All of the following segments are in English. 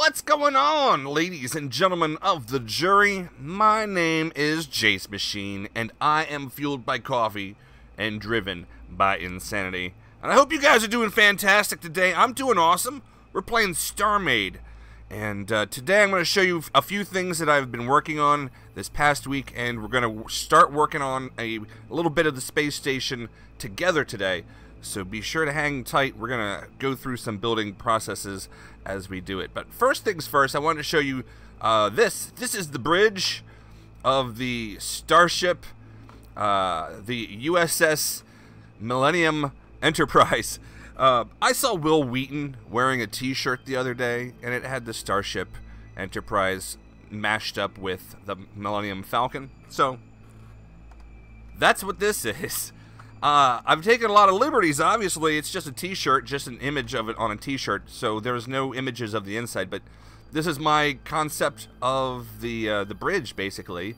What's going on, ladies and gentlemen of the jury? My name is Jacemachine, and I am fueled by coffee and driven by insanity. And I hope you guys are doing fantastic today. I'm doing awesome. We're playing StarMade. And today I'm going to show you a few things that I've been working on this past week, and we're going to start working on a little bit of the space station together today. So be sure to hang tight. We're going to go through some building processes as we do it. But first things first, I wanted to show you this. This is the bridge of the starship, the USS Millennium Enterprise. I saw Will Wheaton wearing a t-shirt the other day, and it had the Starship Enterprise mashed up with the Millennium Falcon. So that's what this is. I've taken a lot of liberties. Obviously, it's just a t-shirt, just an image of it on a t-shirt, so there's no images of the inside. But this is my concept of the bridge, basically.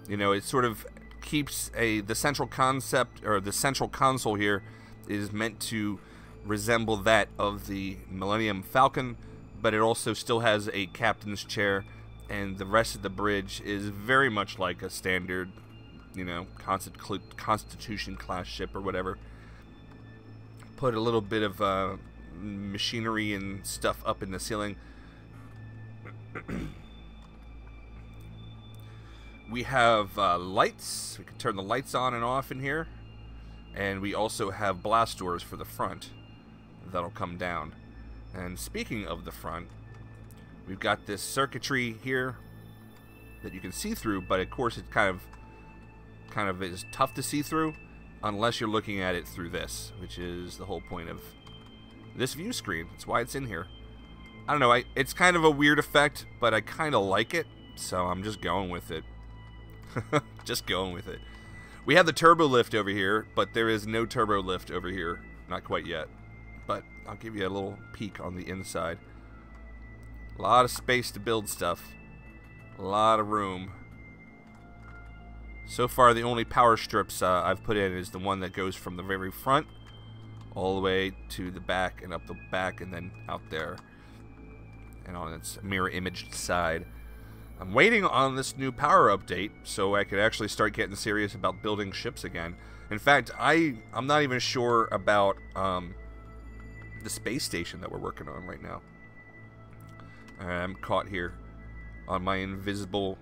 You know, it sort of keeps the central concept, or the central console here is meant to resemble that of the Millennium Falcon, but it also still has a captain's chair, and the rest of the bridge is very much like a standard, you know, Constitution class ship or whatever. Put a little bit of machinery and stuff up in the ceiling. We have lights. We can turn the lights on and off in here, and we also have blast doors for the front that'll come down. And speaking of the front, we've got this circuitry here that you can see through, but of course it kind of is tough to see through unless you're looking at it through this, which is the whole point of this view screen. That's why it's in here. I don't know, it's kind of a weird effect, but I kind of like it, so I'm just going with it. Just going with it. We have the turbo lift over here, but there is no turbo lift over here. Not quite yet. But I'll give you a little peek on the inside. A lot of space to build stuff. A lot of room. So far, the only power strips I've put in is the one that goes from the very front all the way to the back and up the back and then out there and on its mirror imaged side. I'm waiting on this new power update so I could actually start getting serious about building ships again. In fact, I'm not even sure about the space station that we're working on right now. I'm caught here on my invisible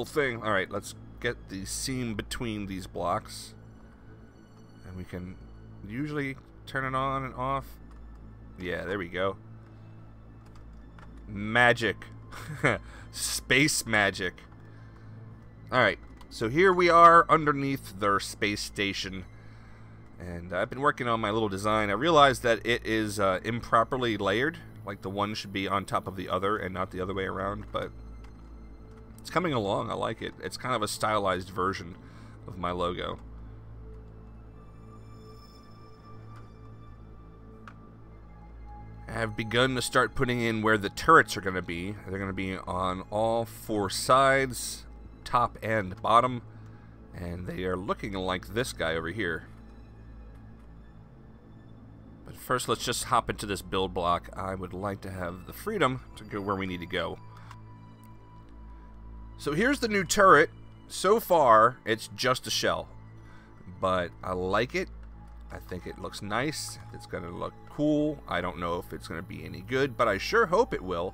thing. Alright, let's get the seam between these blocks, and we can usually turn it on and off. Yeah, there we go. Magic. Space magic. Alright, so here we are underneath their space station, and I've been working on my little design. I realized that it is improperly layered, like the one should be on top of the other and not the other way around, but it's coming along. I like it. It's kind of a stylized version of my logo. I have begun to start putting in where the turrets are going to be. They're going to be on all four sides, top and bottom, and they are looking like this guy over here. But first, let's just hop into this build block. I would like to have the freedom to go where we need to go. So here's the new turret. So far, it's just a shell, but I like it. I think it looks nice. It's going to look cool. I don't know if it's going to be any good, but I sure hope it will.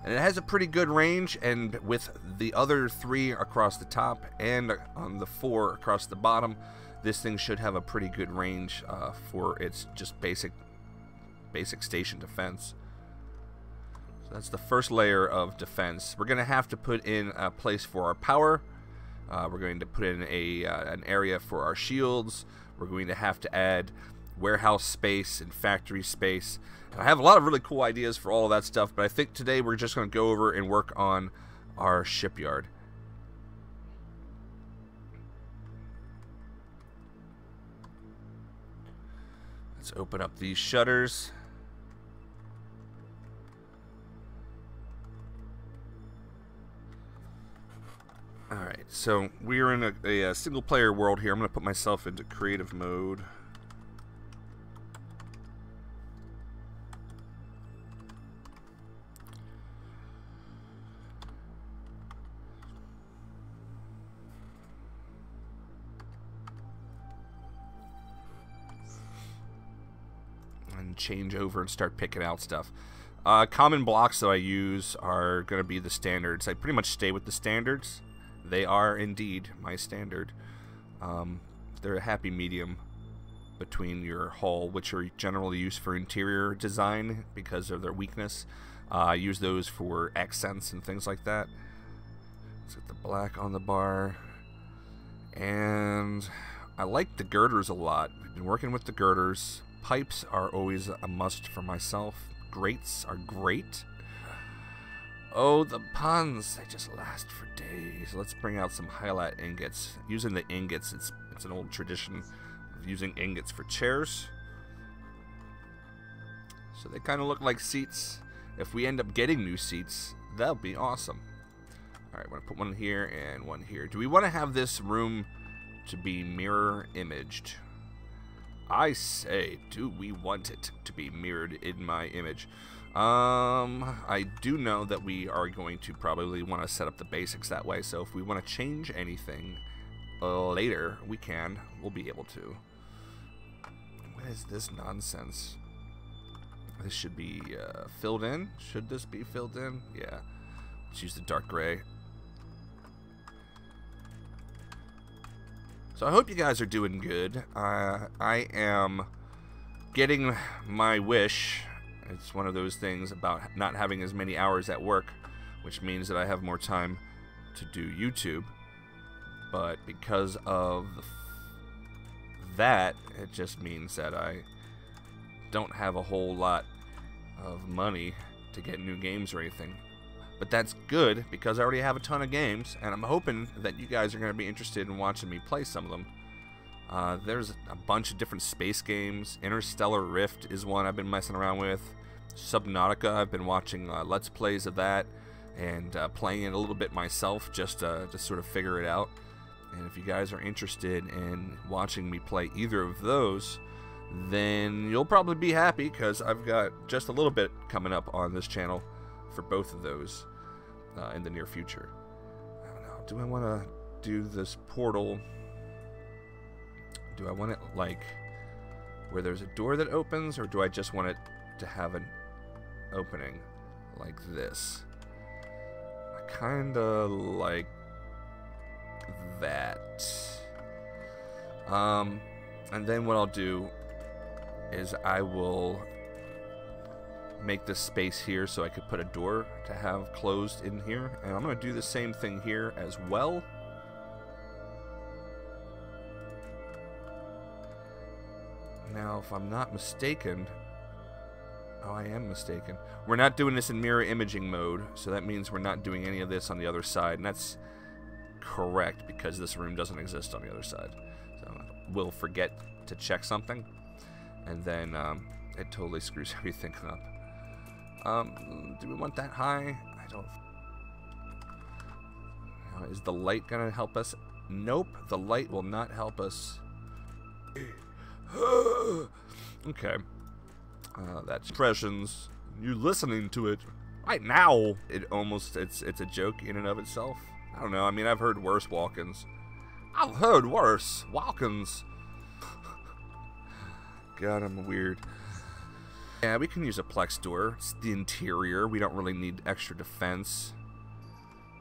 And it has a pretty good range, and with the other three across the top and on the four across the bottom, this thing should have a pretty good range for its just basic station defense. So that's the first layer of defense. We're going to have to put in a place for our power. We're going to put in an area for our shields. We're going to have to add warehouse space and factory space. And I have a lot of really cool ideas for all of that stuff, but I think today we're just going to go over and work on our shipyard. Let's open up these shutters. Alright, so we're in a single player world here. I'm going to put myself into creative mode. and change over and start picking out stuff. Common blocks that I use are going to be the standards. I pretty much stay with the standards. They are indeed my standard. They're a happy medium between your hull, which are generally used for interior design because of their weakness. I use those for accents and things like that. Let's get the black on the bar. And I like the girders a lot. We've been working with the girders. Pipes are always a must for myself. Grates are great. Oh, the puns. They just last for days. Let's bring out some highlight ingots. Using the ingots, it's an old tradition of using ingots for chairs. So they kind of look like seats. If we end up getting new seats, that'll be awesome. Alright, I'm going to put one here and one here. Do we want to have this room to be mirror imaged? I say, do we want it to be mirrored in my image? I do know that we are going to probably want to set up the basics that way, so if we want to change anything later, we can. We'll be able to. What is this nonsense? This should be filled in. Should this be filled in? Yeah. Let's use the dark gray. So I hope you guys are doing good. I am getting my wish. It's one of those things about not having as many hours at work, which means that I have more time to do YouTube. But because of that, it just means that I don't have a whole lot of money to get new games or anything. But that's good because I already have a ton of games, and I'm hoping that you guys are going to be interested in watching me play some of them. There's a bunch of different space games. Interstellar Rift is one I've been messing around with. Subnautica, I've been watching Let's Plays of that and playing it a little bit myself just to sort of figure it out. And if you guys are interested in watching me play either of those, then you'll probably be happy because I've got just a little bit coming up on this channel for both of those in the near future. I don't know. Do I want to do this portal? Do I want it like where there's a door that opens, or do I just want it to have an opening like this? I kind of like that. And then what I'll do is I will make this space here so I could put a door to have closed in here, and I'm going to do the same thing here as well. Now, if I'm not mistaken, oh, I am mistaken. We're not doing this in mirror imaging mode, so that means we're not doing any of this on the other side, and that's correct because this room doesn't exist on the other side. So we'll forget to check something, and then it totally screws everything up. Do we want that high? I don't. Is the light gonna help us? Nope, the light will not help us. Okay. That's impressions. You listening to it right now? It's a joke in and of itself. I don't know. I mean, I've heard worse walk-ins. I've heard worse walk-ins. God, I'm weird. Yeah, we can use a plex door. It's the interior. We don't really need extra defense.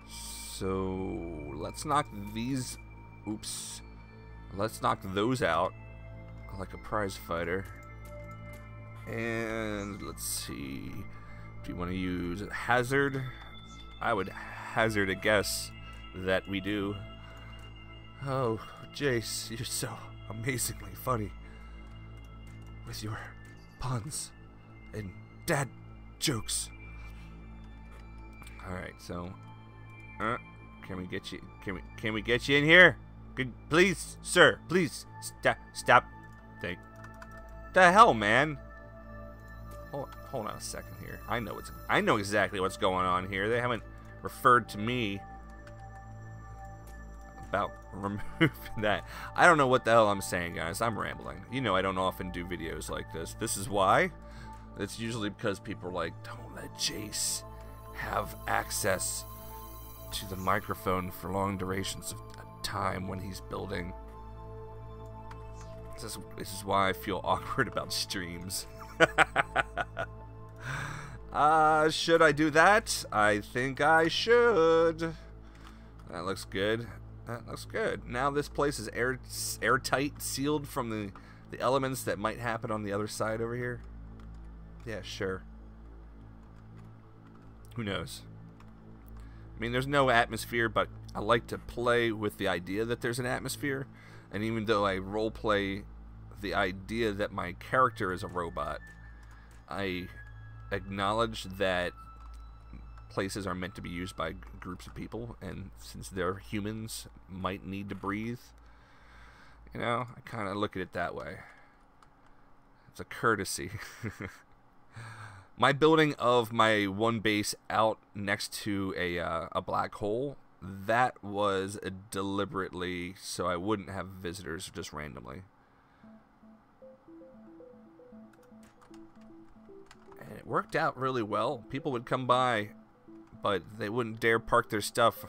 So let's knock these. Oops. Let's knock those out like a prize fighter. And let's see. Do you want to use hazard? I would hazard a guess that we do. Oh, Jace, you're so amazingly funny with your puns and dad jokes. All right, so can we get you? Can we get you in here? Please, sir, please stop. Thank. The hell, man. Hold on a second here. I know exactly what's going on here. They haven't referred to me about removing that. I don't know what the hell I'm saying, guys. I'm rambling. You know I don't often do videos like this. This is why. It's usually because people are like, don't let Jace have access to the microphone for long durations of time when he's building. This is why I feel awkward about streams. Should I do that? I think I should. That looks good. That looks good. Now this place is airtight, sealed from the elements that might happen on the other side over here. Yeah, sure. Who knows? I mean, there's no atmosphere, but I like to play with the idea that there's an atmosphere. And even though I roleplay the idea that my character is a robot, I acknowledge that places are meant to be used by groups of people, and since they're humans, might need to breathe. You know, I kind of look at it that way. It's a courtesy. My building of my one base out next to a black hole, that was deliberately so I wouldn't have visitors just randomly. And it worked out really well. People would come by, but they wouldn't dare park their stuff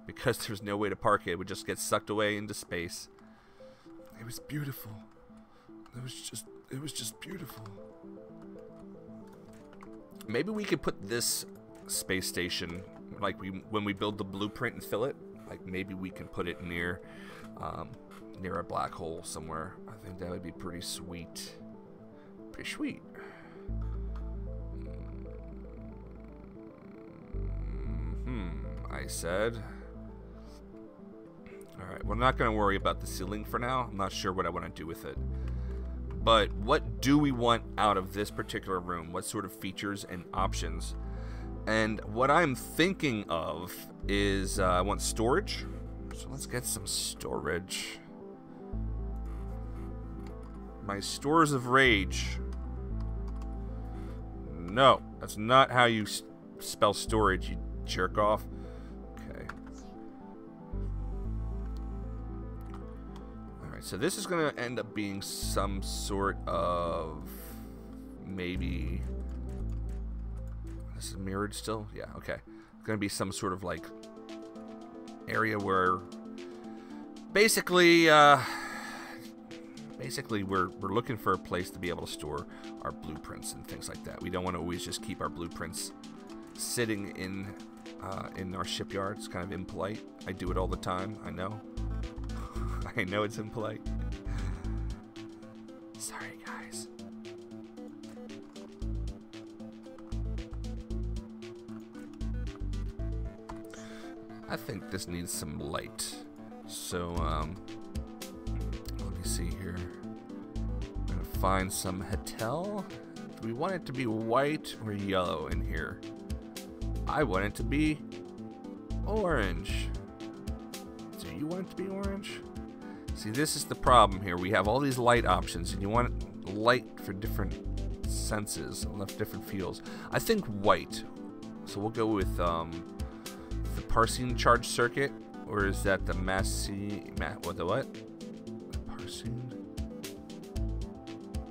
because there's no way to park it. It would just get sucked away into space. It was beautiful. It was just beautiful. Maybe we could put this space station, like when we build the blueprint and fill it, like maybe we can put it near a black hole somewhere. I think that would be pretty sweet. Pretty sweet. I said. Alright, we're not going to worry about the ceiling for now. I'm not sure what I want to do with it. But what do we want out of this particular room? What sort of features and options? And what I'm thinking of is I want storage. So let's get some storage. My stores of rage. No, that's not how you spell storage, you jerk off. Okay. Alright, so this is going to end up being some sort of maybe... This is mirrored still? Yeah, okay. It's going to be some sort of like area where basically we're looking for a place to be able to store our blueprints and things like that. We don't want to always just keep our blueprints sitting in our shipyard. It's kind of impolite. I do it all the time. I know. I know it's impolite. Sorry, guys. I think this needs some light. So, let me see here. I'm gonna find some Hatel. Do we want it to be white or yellow in here? I want it to be orange. Do you want it to be orange? See, this is the problem here. We have all these light options, and you want light for different senses, different feels. I think white. So we'll go with the parsing charge circuit, or is that the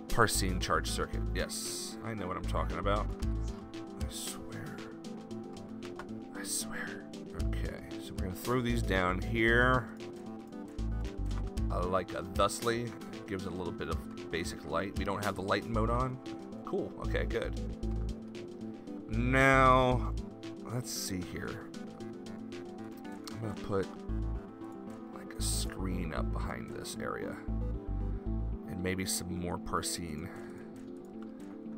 parsing charge circuit? Yes, I know what I'm talking about. I swear. Okay, so we're gonna throw these down here. Like a thusly. It gives it a little bit of basic light. We don't have the light mode on. Cool. Okay, good. Now, let's see here. I'm gonna put like a screen up behind this area, and maybe some more parsing,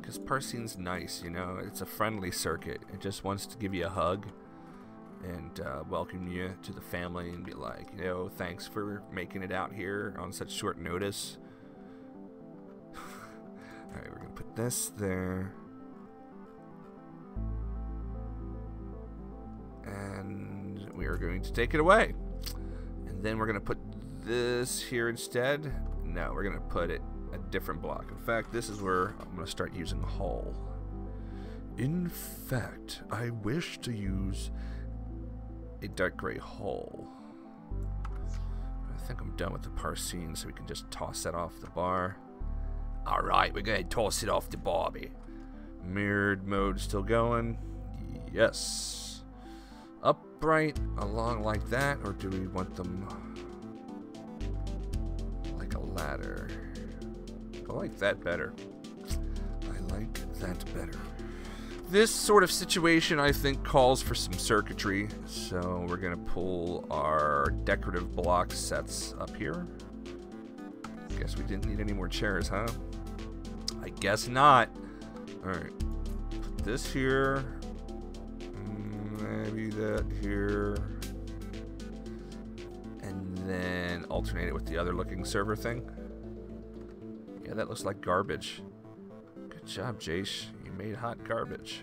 because parsing's nice, you know. It's a friendly circuit. It just wants to give you a hug and welcome you to the family and be like, you know, thanks for making it out here on such short notice. Alright, we're gonna put this there. And we are going to take it away. And then we're going to put this here instead. No, we're going to put it a different block. In fact, this is where I'm going to start using hull. In fact, I wish to use a dark gray hull. I think I'm done with the parsing, so we can just toss that off the bar. Alright, we're going to toss it off the barbie. Mirrored mode still going? Yes. Upright along like that, or do we want them like a ladder? I like that better. I like that better. This sort of situation, I think, calls for some circuitry, so we're going to pull our decorative block sets up here. Guess we didn't need any more chairs, huh? I guess not. Alright, put this here, maybe that here, and then alternate it with the other looking server thing. Yeah, that looks like garbage. Good job, Jace. You made hot garbage.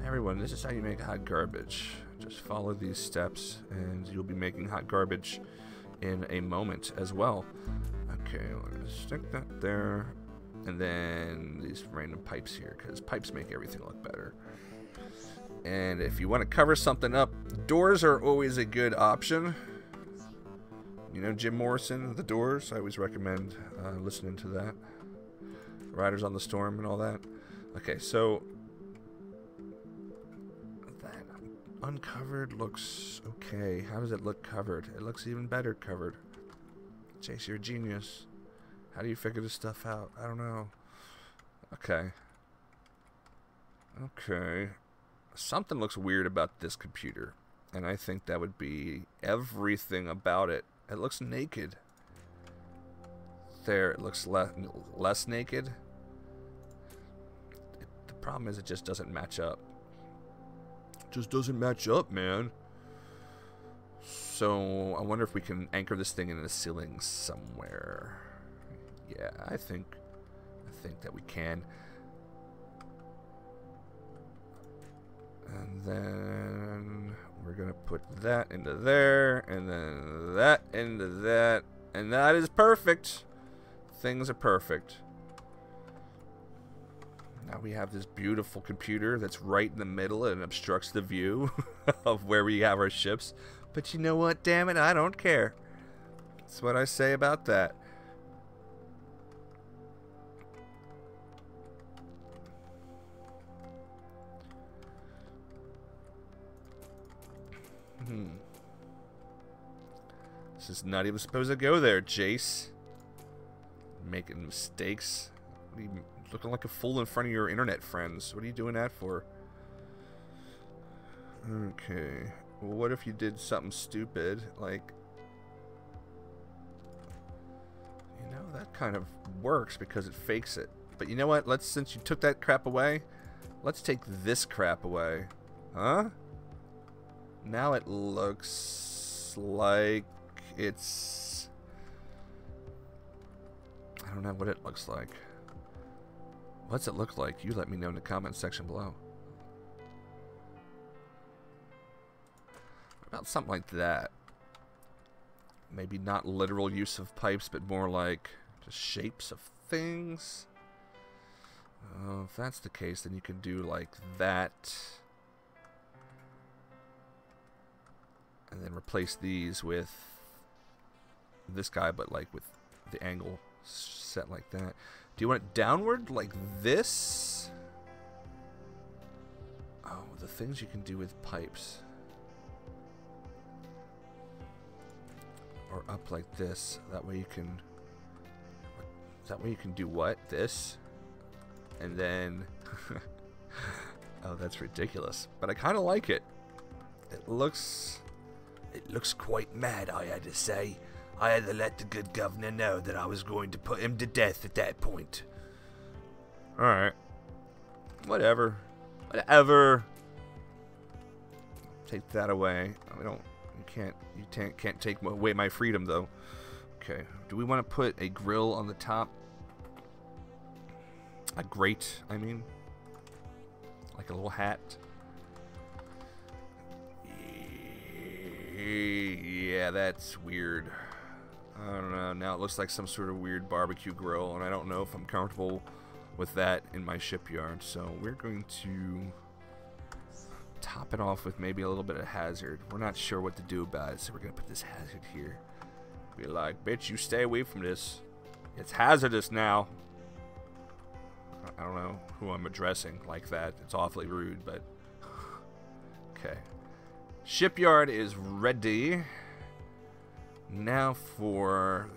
Everyone, this is how you make hot garbage. Just follow these steps and you'll be making hot garbage in a moment as well. Okay, let's stick that there. And then these random pipes here, because pipes make everything look better. And if you want to cover something up, doors are always a good option. You know Jim Morrison, The Doors? I always recommend listening to that. Riders on the Storm and all that. Okay, so that uncovered looks okay. How does it look covered? It looks even better covered. Chase, you're a genius. How do you figure this stuff out? I don't know. Okay. Okay. Something looks weird about this computer. And I think that would be everything about it. It looks naked. There, it looks less naked. The problem is it just doesn't match up. It just doesn't match up, man. So, I wonder if we can anchor this thing in the ceiling somewhere. Yeah, I think that we can. And then we're gonna put that into there, and then that into that, and that is perfect. Things are perfect. Now we have this beautiful computer that's right in the middle and obstructs the view of where we have our ships. But you know what? Damn it, I don't care. That's what I say about that. This is not even supposed to go there, Jace. Making mistakes. What are you looking like a fool in front of your internet friends? What are you doing that for? Okay. Well, what if you did something stupid, like... You know, that kind of works because it fakes it. But you know what? Let's, since you took that crap away, let's take this crap away. Huh? Now it looks like it's... I don't know what it looks like. What's it look like? You let me know in the comment section below. What about something like that? Maybe not literal use of pipes, but more like just shapes of things. If that's the case, then you can do like that. And then replace these with this guy, but like with the angle set like that. Do you want it downward like this? Oh, the things you can do with pipes. Or up like this. That way you can... That way you can do what? This? And then... Oh, that's ridiculous. But I kind of like it. It looks quite mad, I had to say. I had to let the good governor know that I was going to put him to death at that point. Alright. Whatever. Whatever. Take that away. You can't take away my freedom, though. Okay. Do we want to put a grill on the top? A grate, I mean. Like a little hat. Yeah, that's weird. I don't know. Now it looks like some sort of weird barbecue grill, and I don't know if I'm comfortable with that in my shipyard. So we're going to top it off with maybe a little bit of hazard. We're not sure what to do about it, so we're going to put this hazard here. Be like, bitch, you stay away from this. It's hazardous now. I don't know who I'm addressing like that. It's awfully rude, but... Okay. Shipyard is ready. Now for...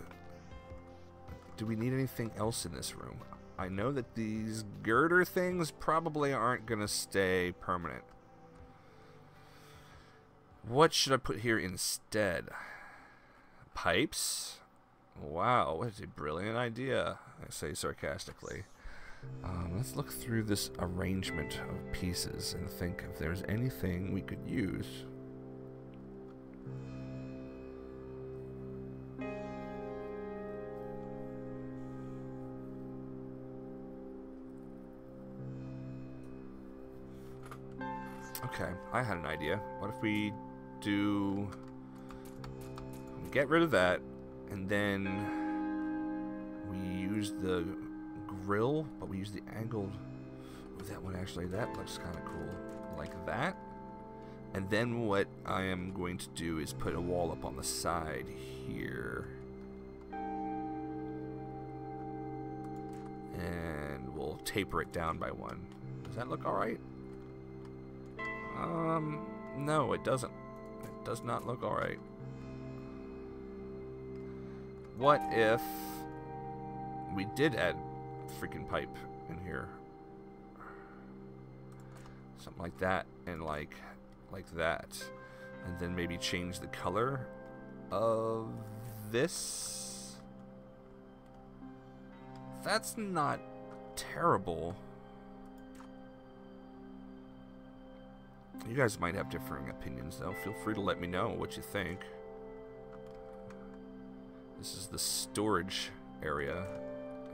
Do we need anything else in this room? I know that these girder things probably aren't going to stay permanent. What should I put here instead? Pipes? Wow, what a brilliant idea, I say sarcastically. Let's look through this arrangement of pieces and think if there's anything we could use. Okay, I had an idea. What if we get rid of that, and then we use the grill, but we use the angled. Oh, that one actually, that looks kind of cool. Like that. And then what I am going to do is put a wall up on the side here. And we'll taper it down by one. Does that look alright? No, it doesn't. It does not look alright. What if we did add freaking pipe in here? Something like that, and like that. And then maybe change the color of this. That's not terrible. You guys might have differing opinions, though. Feel free to let me know what you think. This is the storage area.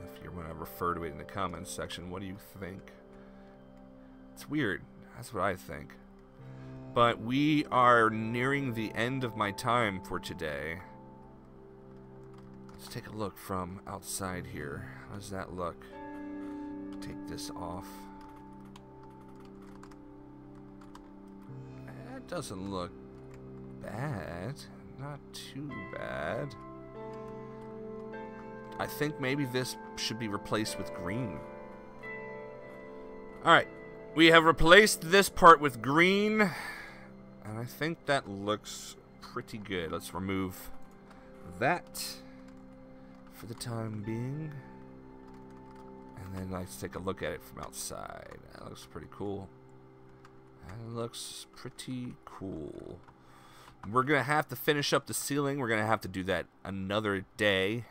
If you want to refer to it in the comments section, what do you think? It's weird. That's what I think. But we are nearing the end of my time for today. Let's take a look from outside here. How does that look? Take this off. That doesn't look bad. Not too bad. I think maybe this should be replaced with green. Alright. We have replaced this part with green. And I think that looks pretty good. Let's remove that for the time being. And then let's take a look at it from outside. That looks pretty cool. That looks pretty cool. We're going to have to finish up the ceiling. We're going to have to do that another day.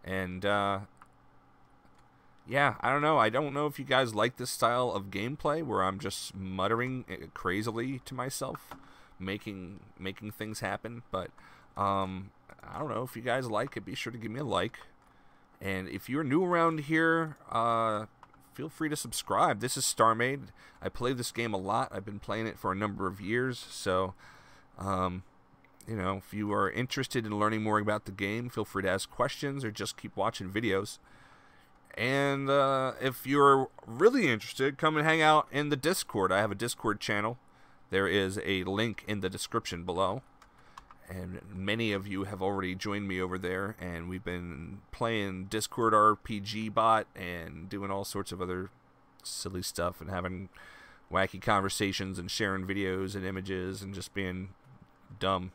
And, yeah, I don't know. I don't know if you guys like this style of gameplay where I'm just muttering crazily to myself, making things happen. But, I don't know. If you guys like it, be sure to give me a like. And if you're new around here, feel free to subscribe. This is StarMade. I play this game a lot. I've been playing it for a number of years. So, you know, if you are interested in learning more about the game, feel free to ask questions or just keep watching videos. And if you're really interested, come and hang out in the Discord. I have a Discord channel. There is a link in the description below. And many of you have already joined me over there, and we've been playing Discord RPG bot and doing all sorts of other silly stuff and having wacky conversations and sharing videos and images and just being dumb.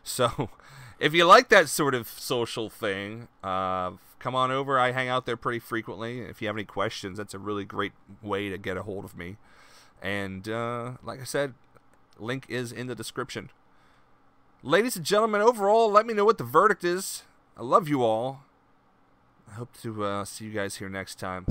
So, if you like that sort of social thing, come on over. I hang out there pretty frequently. If you have any questions, that's a really great way to get a hold of me. And, like I said, link is in the description. Ladies and gentlemen, overall, let me know what the verdict is. I love you all. I hope to see you guys here next time.